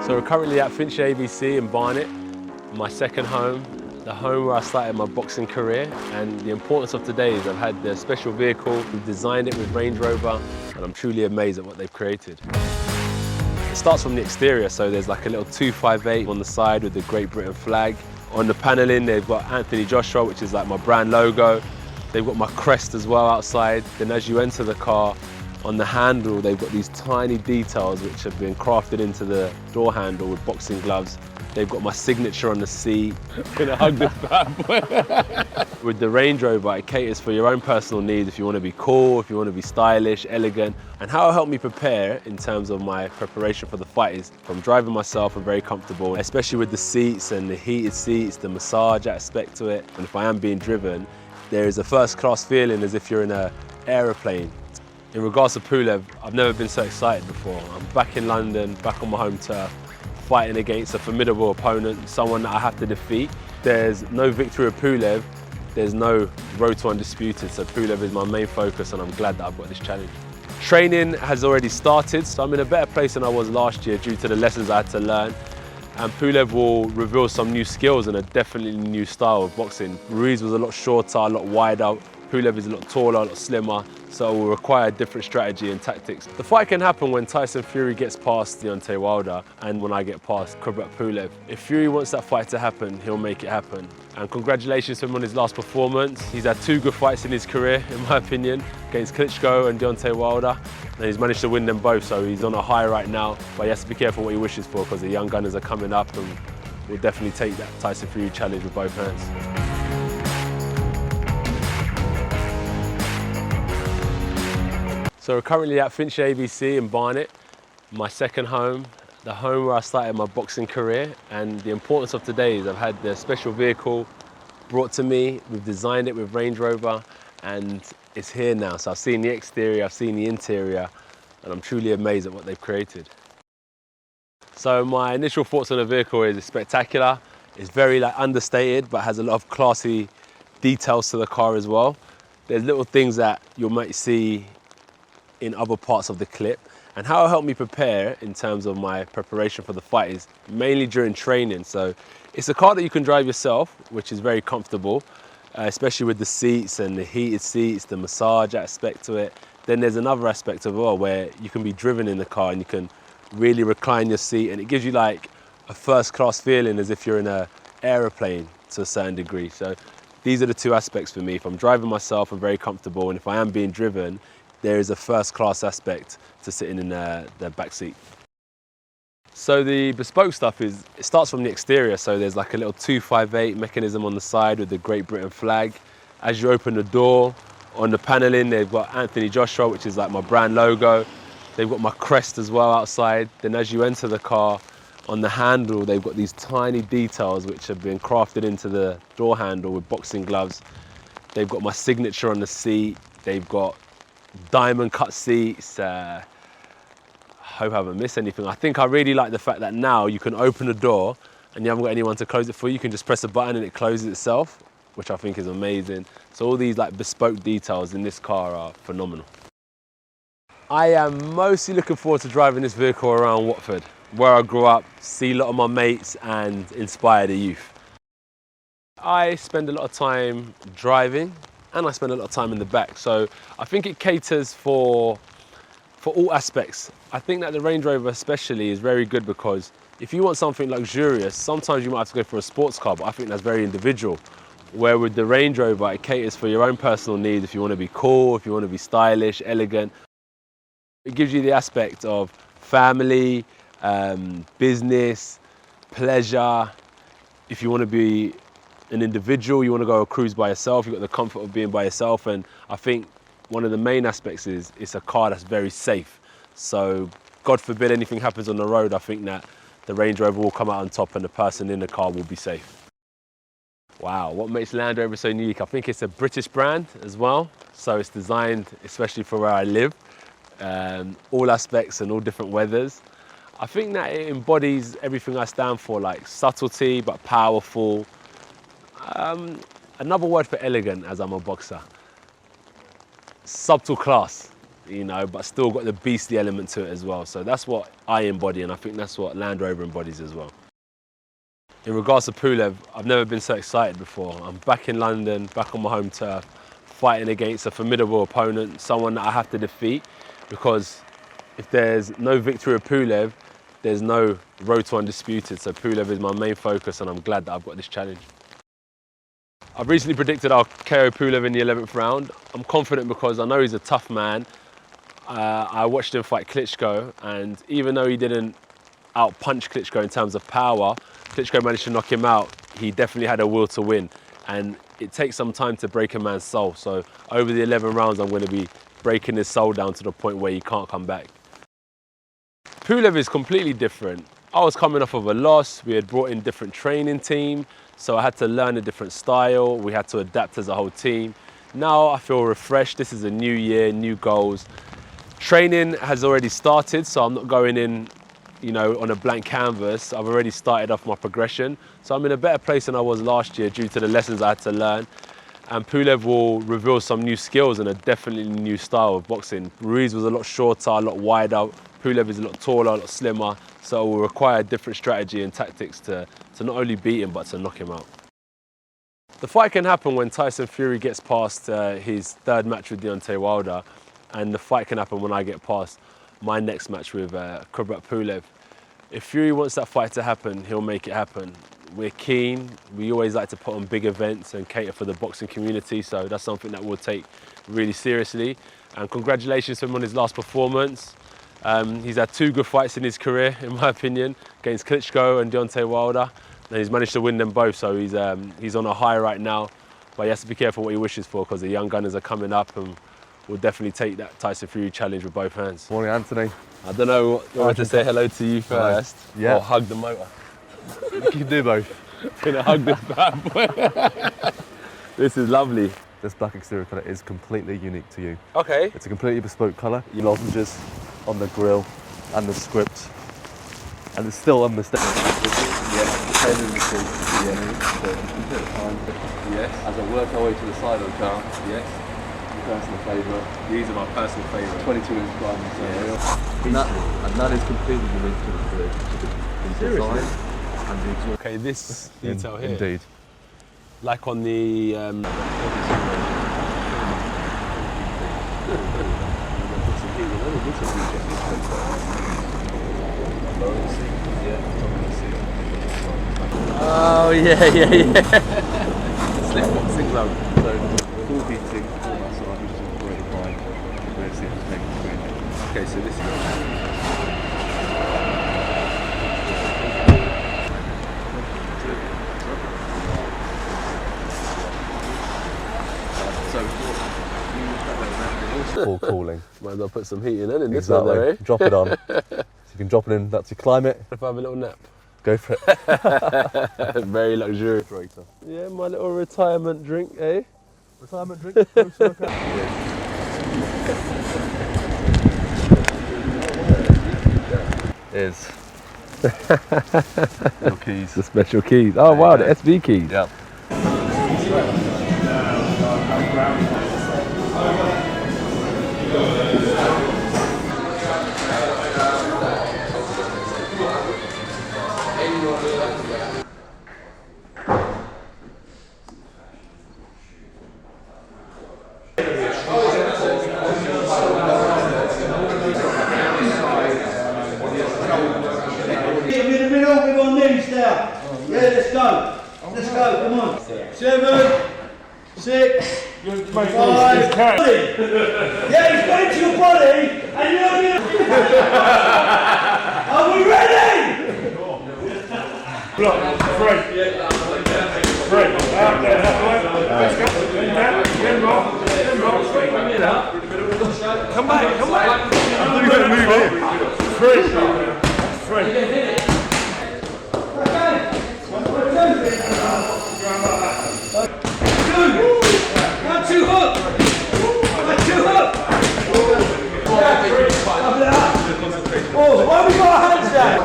So we're currently at Finchley ABC in Barnet, my second home, the home where I started my boxing career. And the importance of today is I've had the special vehicle, we've designed it with Range Rover, and I'm truly amazed at what they've created. It starts from the exterior, so there's like a little 258 on the side with the Great Britain flag. On the panelling, they've got Anthony Joshua, which is like my brand logo. They've got my crest as well outside. Then as you enter the car, on the handle, they've got these tiny details which have been crafted into the door handle with boxing gloves. They've got my signature on the seat. Gonna hug this bad boy. With the Range Rover, it caters for your own personal needs if you want to be cool, if you want to be stylish, elegant. And how it helped me prepare in terms of my preparation for the fight is from driving myself, I'm very comfortable, especially with the seats and the heated seats, the massage aspect to it. And if I am being driven, there is a first-class feeling as if you're in an aeroplane. In regards to Pulev, I've never been so excited before. I'm back in London, back on my home turf, fighting against a formidable opponent, someone that I have to defeat. There's no victory of Pulev, there's no road to undisputed, so Pulev is my main focus and I'm glad that I've got this challenge. Training has already started, so I'm in a better place than I was last year due to the lessons I had to learn. And Pulev will reveal some new skills and a definitely new style of boxing. Ruiz was a lot shorter, a lot wider. Pulev is a lot taller, a lot slimmer, so it will require a different strategy and tactics. The fight can happen when Tyson Fury gets past Deontay Wilder and when I get past Kubrat Pulev. If Fury wants that fight to happen, he'll make it happen. And congratulations to him on his last performance. He's had two good fights in his career, in my opinion, against Klitschko and Deontay Wilder. And he's managed to win them both, so he's on a high right now. But he has to be careful what he wishes for because the young gunners are coming up and will definitely take that Tyson Fury challenge with both hands. So we're currently at Finchley ABC in Barnet, my second home, the home where I started my boxing career. And the importance of today is I've had the special vehicle brought to me, we've designed it with Range Rover, and it's here now. So I've seen the exterior, I've seen the interior, and I'm truly amazed at what they've created. So my initial thoughts on the vehicle is it's spectacular. It's very understated, but has a lot of classy details to the car as well. There's little things that you might see in other parts of the clip. And how it helped me prepare in terms of my preparation for the fight is mainly during training. So it's a car that you can drive yourself, which is very comfortable, especially with the seats and the heated seats, the massage aspect to it. Then there's another aspect as well where you can be driven in the car and you can really recline your seat, and it gives you like a first-class feeling as if you're in an aeroplane to a certain degree. So these are the two aspects for me. If I'm driving myself, I'm very comfortable, and if I am being driven, there is a first-class aspect to sitting in the back seat. So the Bespoke stuff it starts from the exterior, so there's like a little 258 mechanism on the side with the Great Britain flag. As you open the door, on the panelling, they've got Anthony Joshua, which is like my brand logo. They've got my crest as well outside. Then as you enter the car, on the handle, they've got these tiny details which have been crafted into the door handle with boxing gloves. They've got my signature on the seat. They've got diamond cut seats. I hope I haven't missed anything. I think I really like the fact that now you can open the door and you haven't got anyone to close it for you. You can just press a button and it closes itself, which I think is amazing. So all these bespoke details in this car are phenomenal. I am mostly looking forward to driving this vehicle around Watford, where I grew up, see a lot of my mates and inspire the youth. I spend a lot of time driving and I spend a lot of time in the back. So I think it caters for all aspects. I think that the Range Rover especially is very good because if you want something luxurious, sometimes you might have to go for a sports car, but I think that's very individual. Where with the Range Rover, it caters for your own personal needs. If you want to be cool, if you want to be stylish, elegant. It gives you the aspect of family, business, pleasure. If you want to be an individual, you want to go a cruise by yourself, you've got the comfort of being by yourself. And I think one of the main aspects is it's a car that's very safe. So God forbid anything happens on the road, I think that the Range Rover will come out on top and the person in the car will be safe. Wow, what makes Land Rover so unique? I think it's a British brand as well. So it's designed especially for where I live, all aspects and all different weathers. I think that it embodies everything I stand for, like subtlety but powerful. Another word for elegant, as I'm a boxer. Subtle class. you know, but still got the beastly element to it as well. So that's what I embody, and I think that's what Land Rover embodies as well. In regards to Pulev, I've never been so excited before. I'm back in London, back on my home turf, fighting against a formidable opponent, someone that I have to defeat, because if there's no victory of Pulev, there's no road to undisputed. So Pulev is my main focus, and I'm glad that I've got this challenge. I've recently predicted I'll KO Pulev in the 11th round. I'm confident because I know he's a tough man. I watched him fight Klitschko, and even though he didn't out-punch Klitschko in terms of power, Klitschko managed to knock him out. He definitely had a will to win, and it takes some time to break a man's soul. So over the 11 rounds, I'm going to be breaking his soul down to the point where he can't come back. Pulev is completely different. I was coming off of a loss. We had brought in different training team, so I had to learn a different style. We had to adapt as a whole team. Now I feel refreshed. This is a new year, new goals. Training has already started, so I'm not going in, you know, on a blank canvas. I've already started off my progression. So I'm in a better place than I was last year due to the lessons I had to learn. And Pulev will reveal some new skills and a definitely new style of boxing. Ruiz was a lot shorter, a lot wider. Pulev is a lot taller, a lot slimmer. So it will require a different strategy and tactics to not only beat him, but to knock him out. The fight can happen when Tyson Fury gets past his third match with Deontay Wilder, and the fight can happen when I get past my next match with Kubrat Pulev. If Fury wants that fight to happen, he'll make it happen. We're keen. We always like to put on big events and cater for the boxing community, so that's something that we'll take really seriously. And congratulations to him on his last performance. He's had 2 good fights in his career, in my opinion, against Klitschko and Deontay Wilder. And he's managed to win them both, so he's on a high right now. But he has to be careful what he wishes for, because the young gunners are coming up, and we'll definitely take that Tyson Fury challenge with both hands. Morning, Anthony. I don't know what to say hello to you first, yeah, or hug the motor. You can do both. I'm gonna hug this bad boy. This is lovely. This black exterior colour is completely unique to you. Okay. It's a completely bespoke colour. Your lozenges on the grille and the script, and it's still unmistakable. Yes, as I work our way to the side of the car, Yes. personal favourite. These are my personal favourite. 22-inch diamond material. Yes. And that is completely unique to the design and the exhaust. Okay, this detail here. Indeed. Like on the... Oh yeah. Slip boxing glove. So full heating, full massage, which is really fine. Rear seat is making screen. Okay, so this is... Full cooling. Might as well put some heat in this Exactly. one there, eh? Drop it on. So you can drop it in, that's your climate. If I have a little nap. Go for it. Very luxurious. Yeah, my little retirement drink, eh? Retirement drink. Is little keys. The special keys. Oh wow, the SV keys. Yep. Let's go, come on. 7, 6, 5. Yeah, he's going to your body, and you're going to... Are we ready? Look, free. Out there, let's go. Come back. You better move here. Free. Oh, why have we got our hands down?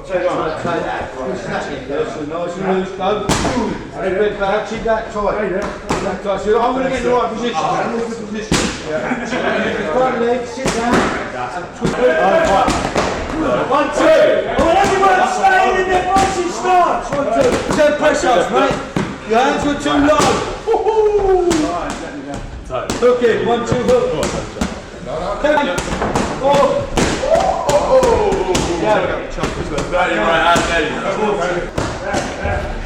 Take that. That's a nice and loose go. A bit back, keep that tight. That tight. So I'm going to get in the right position. What's the position? Front leg, sit down. And twist it. 1, 2. I want everyone staying in their boxing stance. 1, 2. 10 press-ups, mate. Your hands were too low. Hook in. 1, 2, hook. 10, 4. Yeah. Right, there you go.